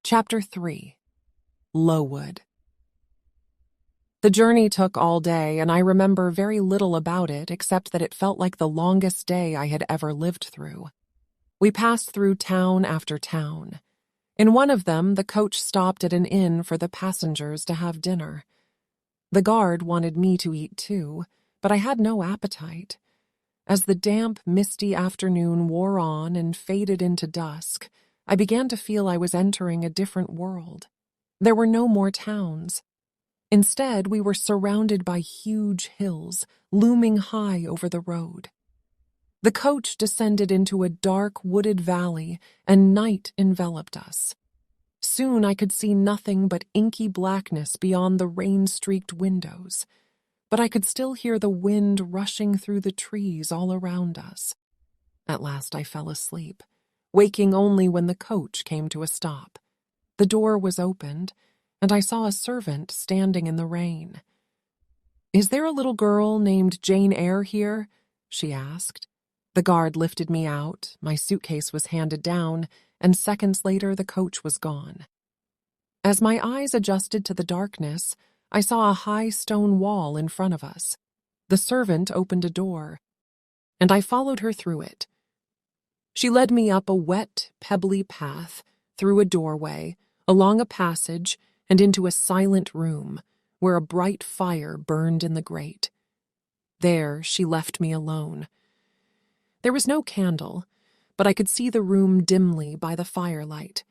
Chapter 3. Lowood. The journey took all day, and I remember very little about it except that it felt like the longest day I had ever lived through. We passed through town after town. In one of them, the coach stopped at an inn for the passengers to have dinner. The guard wanted me to eat too, but I had no appetite. As the damp, misty afternoon wore on and faded into dusk, I began to feel I was entering a different world. There were no more towns. Instead, we were surrounded by huge hills, looming high over the road. The coach descended into a dark, wooded valley, and night enveloped us. Soon I could see nothing but inky blackness beyond the rain-streaked windows, but I could still hear the wind rushing through the trees all around us. At last I fell asleep, waking only when the coach came to a stop. The door was opened, and I saw a servant standing in the rain. "Is there a little girl named Jane Eyre here?" she asked. The guard lifted me out, my suitcase was handed down, and seconds later the coach was gone. As my eyes adjusted to the darkness, I saw a high stone wall in front of us. The servant opened a door, and I followed her through it. She led me up a wet, pebbly path, through a doorway, along a passage, and into a silent room, where a bright fire burned in the grate. There she left me alone. There was no candle, but I could see the room dimly by the firelight.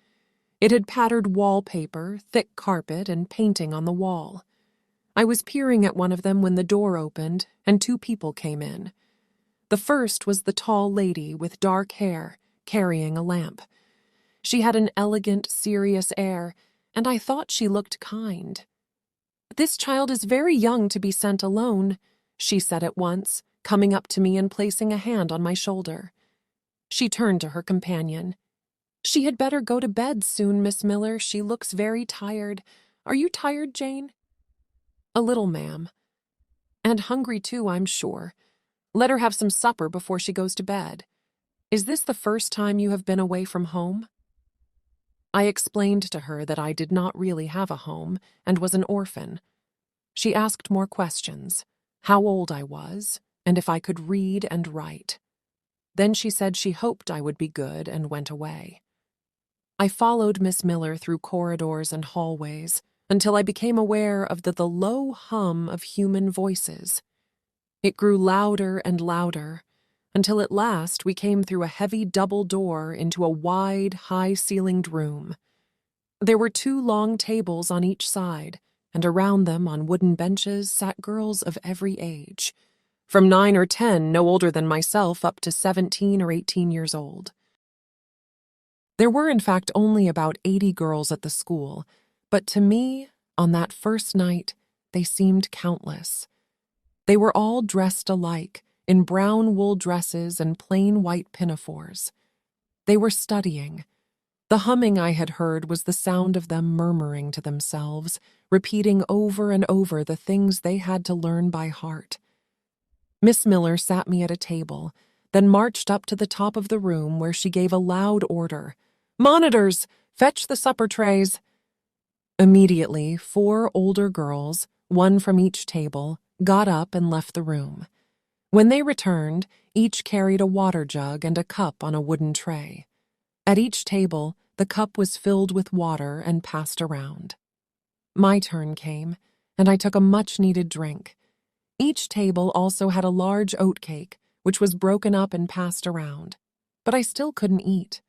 It had pattered wallpaper, thick carpet, and painting on the wall. I was peering at one of them when the door opened, and two people came in. The first was the tall lady with dark hair, carrying a lamp. She had an elegant, serious air, and I thought she looked kind. "This child is very young to be sent alone," she said at once, coming up to me and placing a hand on my shoulder. She turned to her companion. "She had better go to bed soon, Miss Miller. She looks very tired. Are you tired, Jane?" "A little, ma'am. And hungry too, I'm sure. Let her have some supper before she goes to bed. Is this the first time you have been away from home?" I explained to her that I did not really have a home and was an orphan. She asked more questions, how old I was, and if I could read and write. Then she said she hoped I would be good and went away. I followed Miss Miller through corridors and hallways until I became aware of the low hum of human voices. It grew louder and louder, until at last we came through a heavy double door into a wide, high-ceilinged room. There were two long tables on each side, and around them on wooden benches sat girls of every age, from 9 or 10, no older than myself, up to 17 or 18 years old. There were in fact only about 80 girls at the school, but to me, on that first night, they seemed countless. They were all dressed alike, in brown wool dresses and plain white pinafores. They were studying. The humming I had heard was the sound of them murmuring to themselves, repeating over and over the things they had to learn by heart. Miss Miller sat me at a table, then marched up to the top of the room where she gave a loud order. "Monitors, fetch the supper trays." Immediately, 4 older girls, one from each table, got up and left the room. When they returned, each carried a water jug and a cup on a wooden tray. At each table, the cup was filled with water and passed around. My turn came, and I took a much-needed drink. Each table also had a large oatcake, which was broken up and passed around, but I still couldn't eat.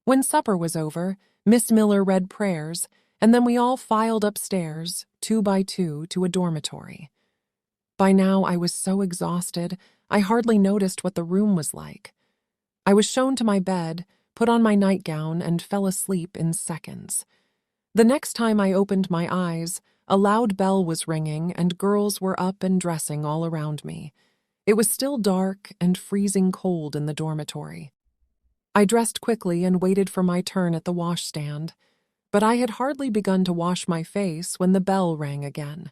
When supper was over, Miss Miller read prayers, and then we all filed upstairs, 2 by 2, to a dormitory. By now I was so exhausted, I hardly noticed what the room was like. I was shown to my bed, put on my nightgown, and fell asleep in seconds. The next time I opened my eyes, a loud bell was ringing, and girls were up and dressing all around me. It was still dark and freezing cold in the dormitory. I dressed quickly and waited for my turn at the washstand, but I had hardly begun to wash my face when the bell rang again.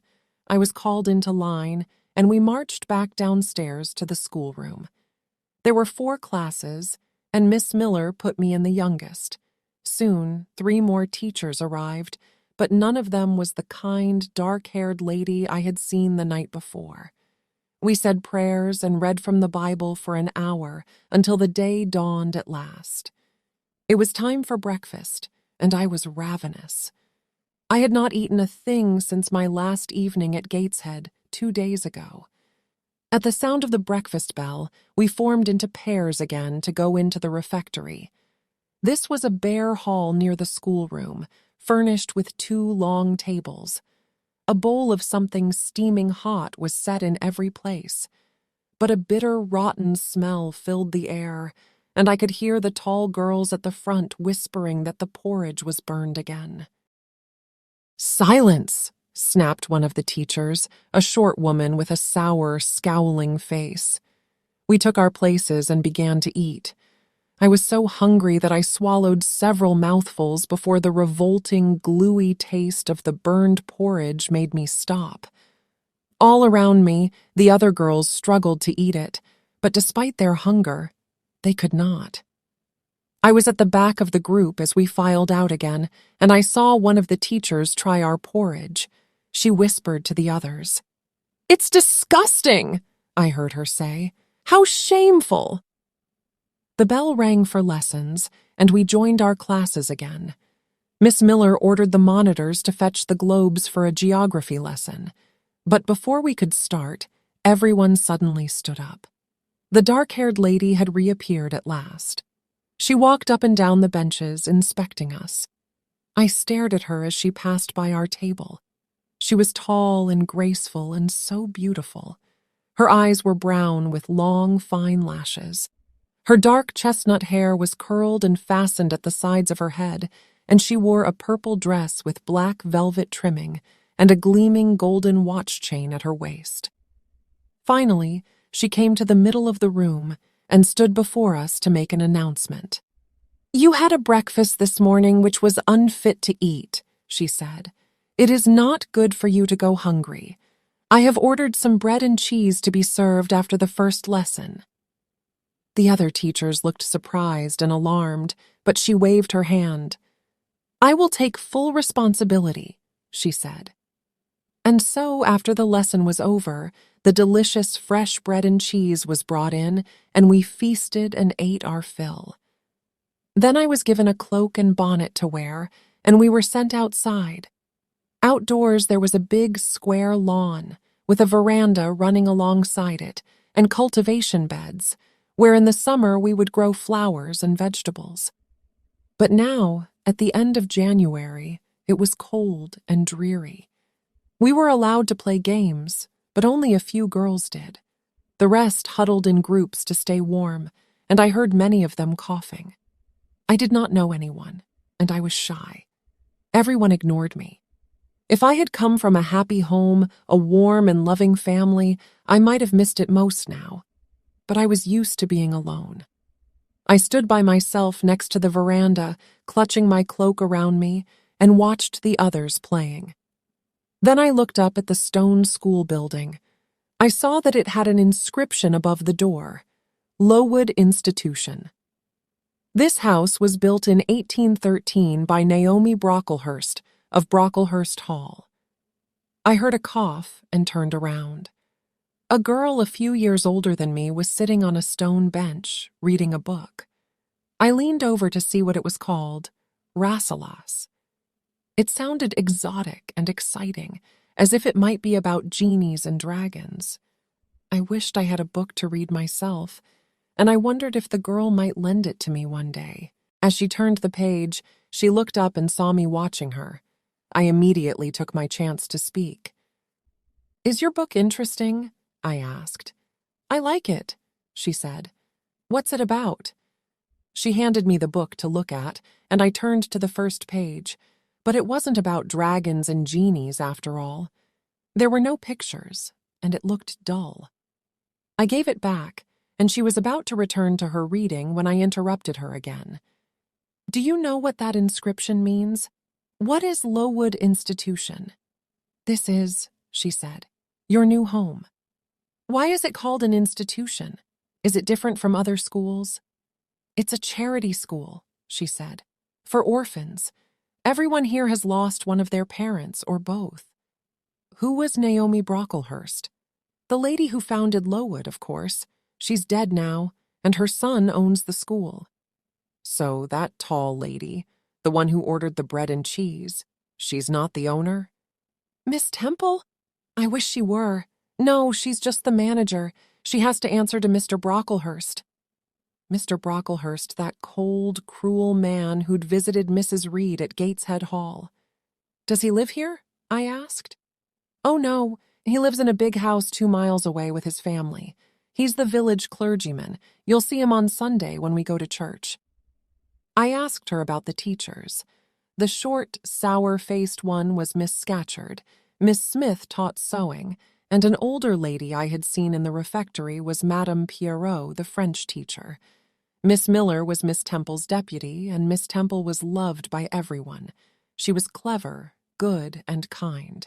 I was called into line, and we marched back downstairs to the schoolroom. There were 4 classes, and Miss Miller put me in the youngest. Soon, 3 more teachers arrived, but none of them was the kind, dark-haired lady I had seen the night before. We said prayers and read from the Bible for an hour until the day dawned at last. It was time for breakfast, and I was ravenous. I had not eaten a thing since my last evening at Gateshead 2 days ago. At the sound of the breakfast bell, we formed into pairs again to go into the refectory. This was a bare hall near the schoolroom, furnished with 2 long tables. A bowl of something steaming hot was set in every place, but a bitter, rotten smell filled the air, and I could hear the tall girls at the front whispering that the porridge was burned again. "Silence!" snapped one of the teachers, a short woman with a sour, scowling face. We took our places and began to eat. I was so hungry that I swallowed several mouthfuls before the revolting, gluey taste of the burned porridge made me stop. All around me, the other girls struggled to eat it, but despite their hunger, they could not. I was at the back of the group as we filed out again, and I saw one of the teachers try our porridge. She whispered to the others. "It's disgusting," I heard her say. "How shameful!" The bell rang for lessons, and we joined our classes again. Miss Miller ordered the monitors to fetch the globes for a geography lesson. But before we could start, everyone suddenly stood up. The dark-haired lady had reappeared at last. She walked up and down the benches, inspecting us. I stared at her as she passed by our table. She was tall and graceful and so beautiful. Her eyes were brown with long, fine lashes. Her dark chestnut hair was curled and fastened at the sides of her head, and she wore a purple dress with black velvet trimming and a gleaming golden watch chain at her waist. Finally, she came to the middle of the room and stood before us to make an announcement. "You had a breakfast this morning which was unfit to eat," she said. "It is not good for you to go hungry. I have ordered some bread and cheese to be served after the first lesson." The other teachers looked surprised and alarmed, but she waved her hand. "I will take full responsibility," she said. And so, after the lesson was over, the delicious fresh bread and cheese was brought in, and we feasted and ate our fill. Then I was given a cloak and bonnet to wear, and we were sent outside. Outdoors there was a big square lawn, with a veranda running alongside it, and cultivation beds, where in the summer we would grow flowers and vegetables. But now, at the end of January, it was cold and dreary. We were allowed to play games, but only a few girls did. The rest huddled in groups to stay warm, and I heard many of them coughing. I did not know anyone, and I was shy. Everyone ignored me. If I had come from a happy home, a warm and loving family, I might have missed it most now. But I was used to being alone. I stood by myself next to the veranda, clutching my cloak around me, and watched the others playing. Then I looked up at the stone school building. I saw that it had an inscription above the door, Lowood Institution. This house was built in 1813 by Naomi Brocklehurst of Brocklehurst Hall. I heard a cough and turned around. A girl a few years older than me was sitting on a stone bench, reading a book. I leaned over to see what it was called, Rasselas. It sounded exotic and exciting, as if it might be about genies and dragons. I wished I had a book to read myself, and I wondered if the girl might lend it to me one day. As she turned the page, she looked up and saw me watching her. I immediately took my chance to speak. "Is your book interesting?" I asked. "I like it," she said. "What's it about?" She handed me the book to look at, and I turned to the first page. But it wasn't about dragons and genies, after all. There were no pictures, and it looked dull. I gave it back, and she was about to return to her reading when I interrupted her again. "Do you know what that inscription means? What is Lowood Institution?" "This is," she said, "your new home." "Why is it called an institution? Is it different from other schools?" "It's a charity school," she said. For orphans. Everyone here has lost one of their parents or both. Who was Naomi Brocklehurst? The lady who founded Lowood, of course. She's dead now, and her son owns the school. So that tall lady, the one who ordered the bread and cheese, she's not the owner? Miss Temple? I wish she were. No, she's just the manager. She has to answer to Mr. Brocklehurst. Mr. Brocklehurst, that cold, cruel man who'd visited Mrs. Reed at Gateshead Hall. Does he live here? I asked. Oh, no. He lives in a big house 2 miles away with his family. He's the village clergyman. You'll see him on Sunday when we go to church. I asked her about the teachers. The short, sour-faced one was Miss Scatcherd. Miss Smith taught sewing, and an older lady I had seen in the refectory was Madame Pierrot, the French teacher. Miss Miller was Miss Temple's deputy, and Miss Temple was loved by everyone. She was clever, good, and kind.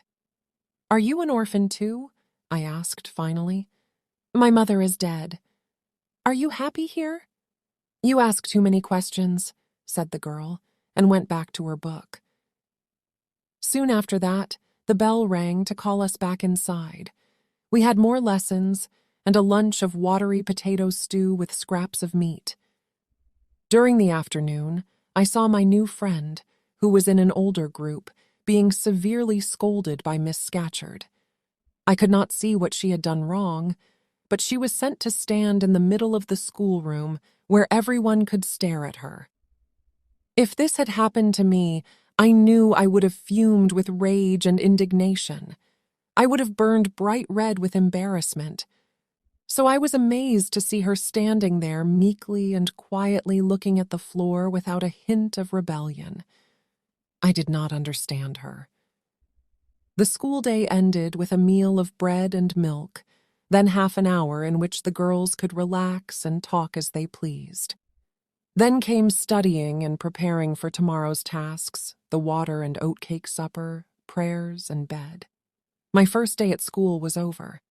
Are you an orphan too? I asked finally. My mother is dead. Are you happy here? You ask too many questions, said the girl, and went back to her book. Soon after that, the bell rang to call us back inside. We had more lessons and a lunch of watery potato stew with scraps of meat. During the afternoon, I saw my new friend, who was in an older group, being severely scolded by Miss Scatcherd. I could not see what she had done wrong, but she was sent to stand in the middle of the schoolroom where everyone could stare at her. If this had happened to me, I knew I would have fumed with rage and indignation. I would have burned bright red with embarrassment. So I was amazed to see her standing there meekly and quietly looking at the floor without a hint of rebellion. I did not understand her. The school day ended with a meal of bread and milk, then half an hour in which the girls could relax and talk as they pleased. Then came studying and preparing for tomorrow's tasks, the water and oatcake supper, prayers, and bed. My first day at school was over.